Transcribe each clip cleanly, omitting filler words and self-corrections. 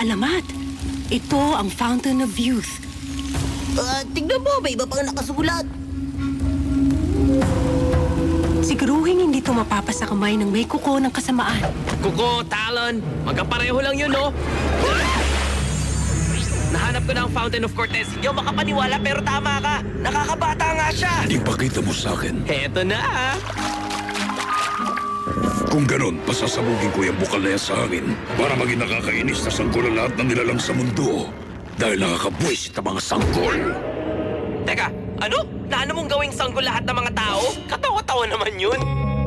alamat. Ito ang Fountain of Youth. Tignan mo, may iba pang nakasulat. Siguruhin hindi ito mapapa sa kamay ng may kuko ng kasamaan. Kuko, Talon, magkapareho lang yun, no? Nahanap ko na ang Fountain of Cortez. Hindi ako makapaniwala pero tama ka. Nakakabata nga siya. Ipakita mo sa akin. Heto na, ah. Kung ganon, pasasabugin ko yung bukal na yan sa hangin para maging nakakainis na sanggol ang lahat ng nilalang sa mundo. Dahil nakakabwisit ang mga sanggol. Teka, ano? Naano mong gawing sanggol lahat ng mga tao? Katawa-tawa naman yun.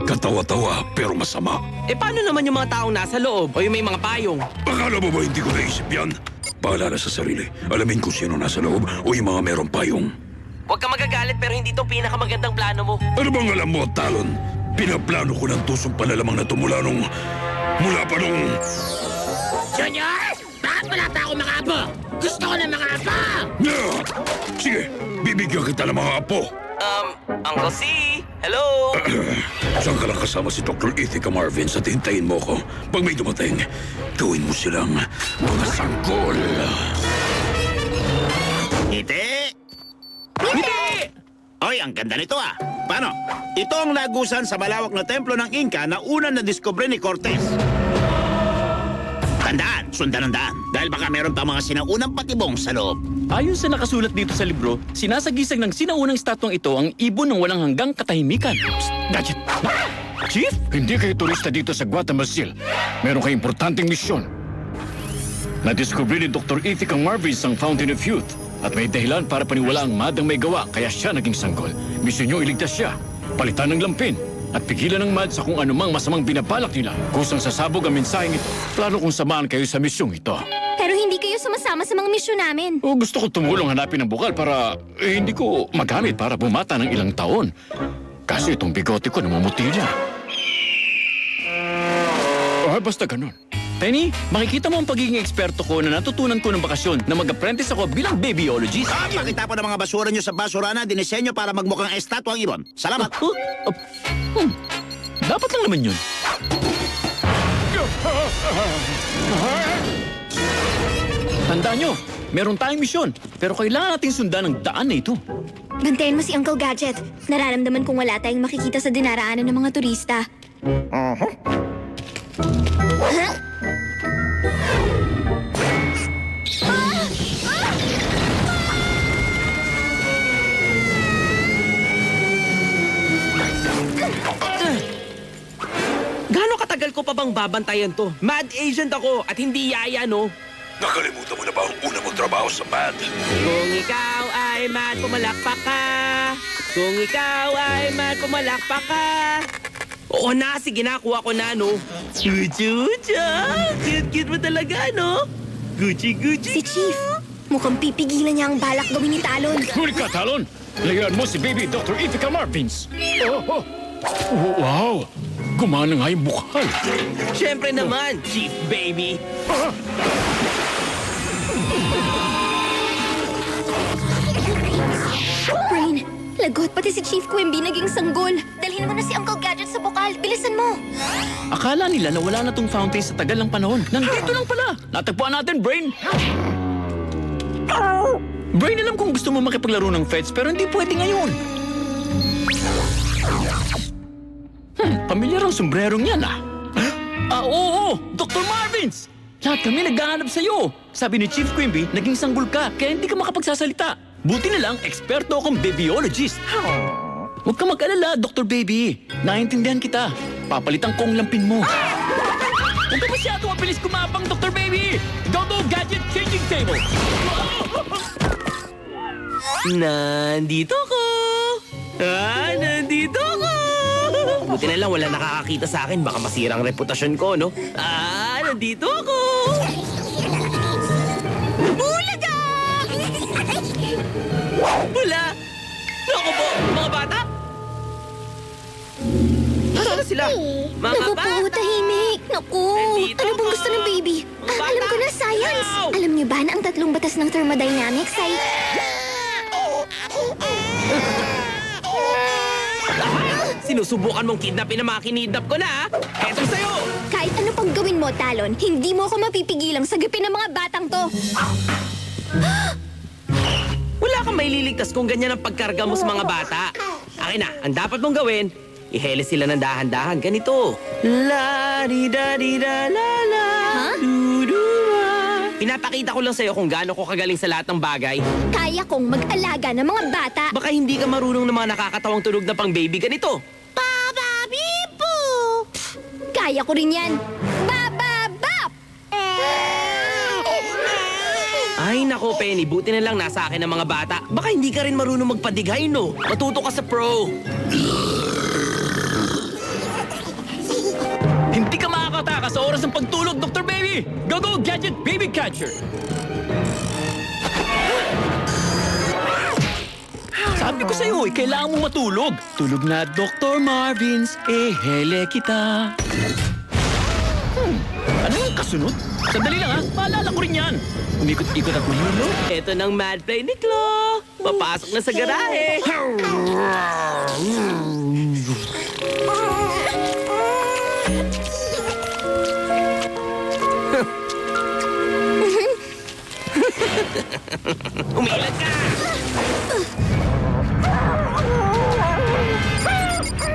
Katawa-tawa pero masama. Eh paano naman yung mga taong nasa loob o yung may mga payong? Akala mo ba hindi ko naisip yan? Paalala sa sarili. Alamin kung sino nasa loob o yung mga merong payong. Huwag ka magagalit pero hindi to pinakamagandang plano mo. Ano bang alam mo, Talon? Pinaplano ko ng tusong palalamang na tumula mula pa nung... Junior! Bakit wala pa ako mga apo? Gusto ko na mga apo! Yeah! Sige, bibigyan kita ng mga apo. Uncle C, hello? Saan ka lang kasama si Dr. Ithaca Marvins at hintayin mo ko. Pag may dumating, gawin mo silang mga sanggol. Ngiti! Oy, ang ganda nito ah. Paano? Ito ang lagusan sa malawak na templo ng Inca na unang na-discover ni Cortez. Tandaan, sundan ang daan. Dahil baka meron pa mga sinaunang patibong sa loob. Ayon sa nakasulat dito sa libro, sinasagisag ng sinaunang statwang ito ang ibon ng walang hanggang katahimikan. Psst, Gadget! Chief? Hindi kayo turista dito sa Guatamasil. Meron kayong importanteng misyon. Na-discover ni Dr. Ithaca Marvins ang Fountain of Youth. At may dahilan para paniwala ang madang may gawa, kaya siya naging sanggol. Misyon niyo iligtas siya, palitan ng lampin, at pigilan ng mad sa kung anumang masamang binabalak nila. Kusang sasabog ang mensaheng ito, plano kong samahan kayo sa misyong ito. Pero hindi kayo sumasama sa mga misyon namin. O gusto ko tumulong hanapin ang bukal para hindi ko magamit para bumata ng ilang taon. Kasi itong bigote ko namumuti na. Basta ganun. Penny, makikita mo ang pagiging eksperto ko na natutunan ko ng bakasyon na mag-apprentice ako bilang babyologist. Pakita po ng mga basura nyo sa basurana, dinisenyo para magmukhang estatwa ang ibon. Salamat. Dapat lang naman yun. Tandaan nyo, meron tayong misyon, pero kailangan natin sundan ang daan na ito. Bantayan mo si Uncle Gadget. Nararamdaman kong wala tayong makikita sa dinaraanan ng mga turista. Gaano katagal ko pa bang babantayan to? Mad agent ako at hindi yaya, no? Nakalimutan mo na ba ang una mong trabaho sa MAD? Kung ikaw ay mad, pumalakpak ka. Kung ikaw ay mad, pumalakpak ka. Oo na, sige na, kuha ko na, no? Chuchucha! Cute-cute mo talaga, no? Gucci-gucci. Si Chief, mukhang pipigilan niya ang balak gawin ni Talon. Huli ka, Talon! Layuan mo si baby Dr. Ithaca Marvins. Wow! Gumana nga yung bukal. Siyempre naman, Chief Baby. Brain, lagot pati si Chief Quimby naging sanggol. Dalhin mo na si Uncle Gadget sa bukal. Bilisan mo. Akala nila na wala na tong fountain sa tagal ng panahon. Nandito lang pala. Natagpuan natin, Brain. Brain, alam kong gusto mo makipaglaro ng feds pero hindi pwede ngayon. Pamilyar ang sombrerong yan, ah. Oo, Dr. Marvins! Lahat kami naghahanap sa'yo. Sabi ni Chief Quimby, naging sanggol ka, kaya hindi ka makapagsasalita. Buti na lang, eksperto akong babyologist. Huwag ka mag-alala, Dr. Baby. Naintindihan kita. Papalitan ko ang lampin mo. Huwag ka masyado mabilis kumapang, Dr. Baby! Go-go gadget changing table! Nandito ko! Nandito ko! Buti na lang wala nakakakita sa akin. Baka masira ang reputasyon ko, no? Nandito ako! Bulaga! Wala! Naku po, mga bata! Nasaan na sila? Mga Naku po, bata! tahimik. Naku, Nandito ano bang ako. gusto ng baby? Bata! Alam ko na, science. Ow! Alam niyo ba na ang tatlong batas ng thermodynamics ay... Sinusubukan mong kidnapin ang mga kinidnap ko na, ha? Eto sa'yo! Kahit ano pang gawin mo, Talon, hindi mo ako mapipigilang sagipin ng mga batang to. Wala kang maililigtas kung ganyan ang pagkarga mo sa mga bata. Akin na, ang dapat mong gawin, ihele sila ng dahan-dahan. Ganito. La-di-da-di-da-la-la. Ha? Du-du-wa. Pinapakita ko lang sa'yo kung gaano ko kagaling sa lahat ng bagay. Kaya kong mag-alaga ng mga bata. Baka hindi ka marunong ng mga nakakatawang tunog na pang baby. Ganito. Baba Bipo! Kaya ko rin yan. Baba Bap! Ay nako, Penny, buti na lang nasa akin ang mga bata. Baka hindi ka rin marunong magpadighay, no? Matuto ka sa pro. Hindi ka makakataka sa oras ng pagtulog, Dr. Baby! Go Gadget Baby Catcher! Sabi ko sa'yo, kailangan mo matulog. Tulog na, Dr. Marvins, hele kita. Ano yung kasunod? Sandali lang ha, maalala ko rin yan. Umikot-ikot at mahilo. Ito ng mad play ni Chloe. Papasok na sa garahe. Umilag ka!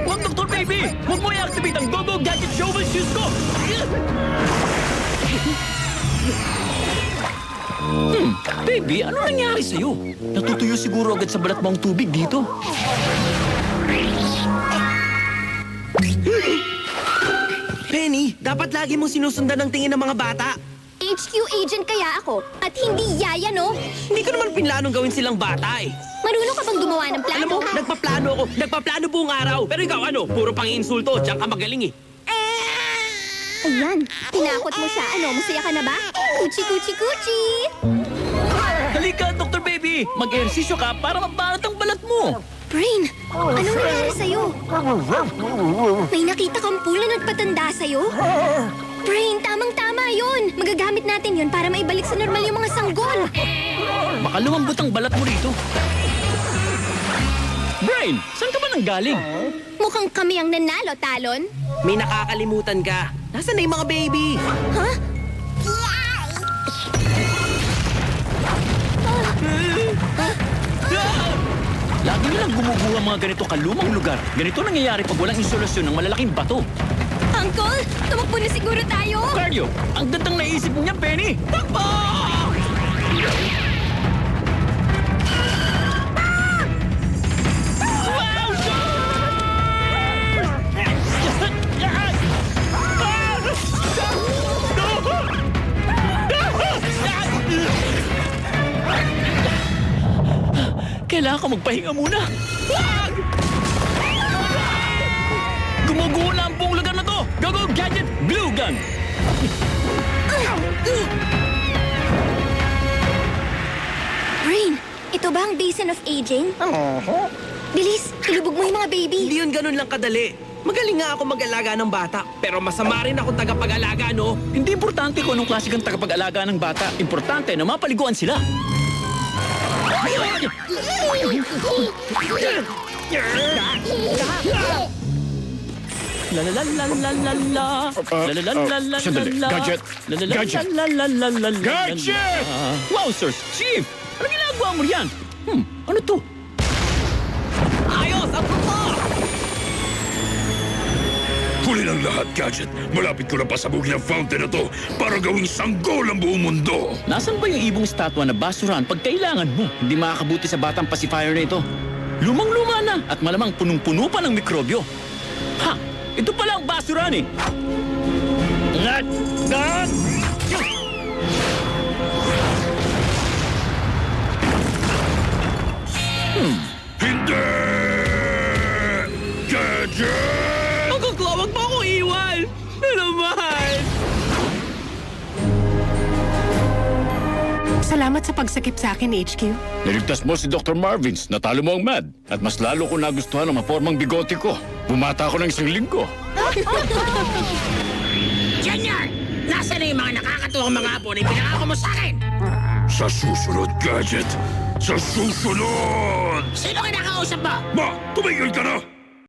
Huwag, Dr. Baby! Huwag mo i-activate ang Go Gadget Shovel Shoes ko! Baby, ano nangyari sa'yo? Natutuyo siguro agad sa balat mo ang tubig dito. Penny, dapat lagi mong sinusundan ang tingin ng mga bata. HQ agent kaya ako. At hindi yaya, no? Hindi ko naman pinlanong gawin silang bata eh. Marunong ka bang gumawa ng plano? Alam mo, nagpaplano ako. Nagpaplano buong araw. Pero ikaw ano, puro pang-iinsulto. Diyan ka magaling eh. Ayan, tinakot mo siya. Ano, masaya ka na ba? Kuchi! Halika, Dr. Baby! Mag-ehersisyo ka para mabanat ang balat mo. Brain, anong nangyari sa'yo? May nakita kang pula nagpatanda sa'yo? Brain, tamang-tama yun. Magagamit natin yun para maibalik sa normal yung mga sanggol. Baka lumambot ang balat mo rito. Brain, saan ka ba nanggaling? Mukhang kami ang nanalo, Talon. May nakakalimutan ka. Nasaan na yung mga baby? Ha? Lagi nilang gumuguha mga ganito kalumang lugar. Ganito nangyayari pag walang insolasyon ng malalaking bato. Uncle, tumakbo na siguro tayo. Cardio, ang gandang naisip niya, Penny! Takbo! Wow, kailangan ka magpahinga muna. Gumuguho na ang buong lugar na to! Go Gadget Glue Gun! Brain, ito ba ang Basin of Aging? Bilis, ilubog mo yung mga baby. Hindi yun ganun lang kadali. Magaling nga ako mag-alaga ng bata. Pero masama rin ako tagapag-alaga, no? Hindi importante kung anong klase kang tagapag-alaga ng bata. Importante na mapaliguan sila. La la la la la la la. La la la la la la sandali. la. Gadget. La la la Gadget. la la la la la. Gadget! Wow, sir. Chief! Ano ginagawa mo riyan? Ano to? Ayos! Ang puto! Huli ng lahat, Gadget. Malapit ko na pasabugin ang fountain na to para gawing sanggol ang buong mundo. Nasaan ba yung ibong statwa na basurahan pag kailangan mo? Hindi makakabuti sa batang pacifier na ito. Lumang-luma na at malamang punong-puno pa ng mikrobyo. Ha! Ito pala ang basurahan eh! Hindi! Gadget! Magkuklawag pa ako iwan! Na naman! Salamat sa pagsakip sa akin, HQ. Niligtas mo si Dr. Marvins. Natalo mo ang MAD. At mas lalo ko nagustuhan ang mapormang bigote ko. Bumata ako ng 1 linggo. Junior! Nasaan na yung mga nakakatuwang mga apo na ipinangako mo sa akin? Sa susunod, Gadget! Sa susunod! Sino kinakausap mo? Ma, tumigil ka na!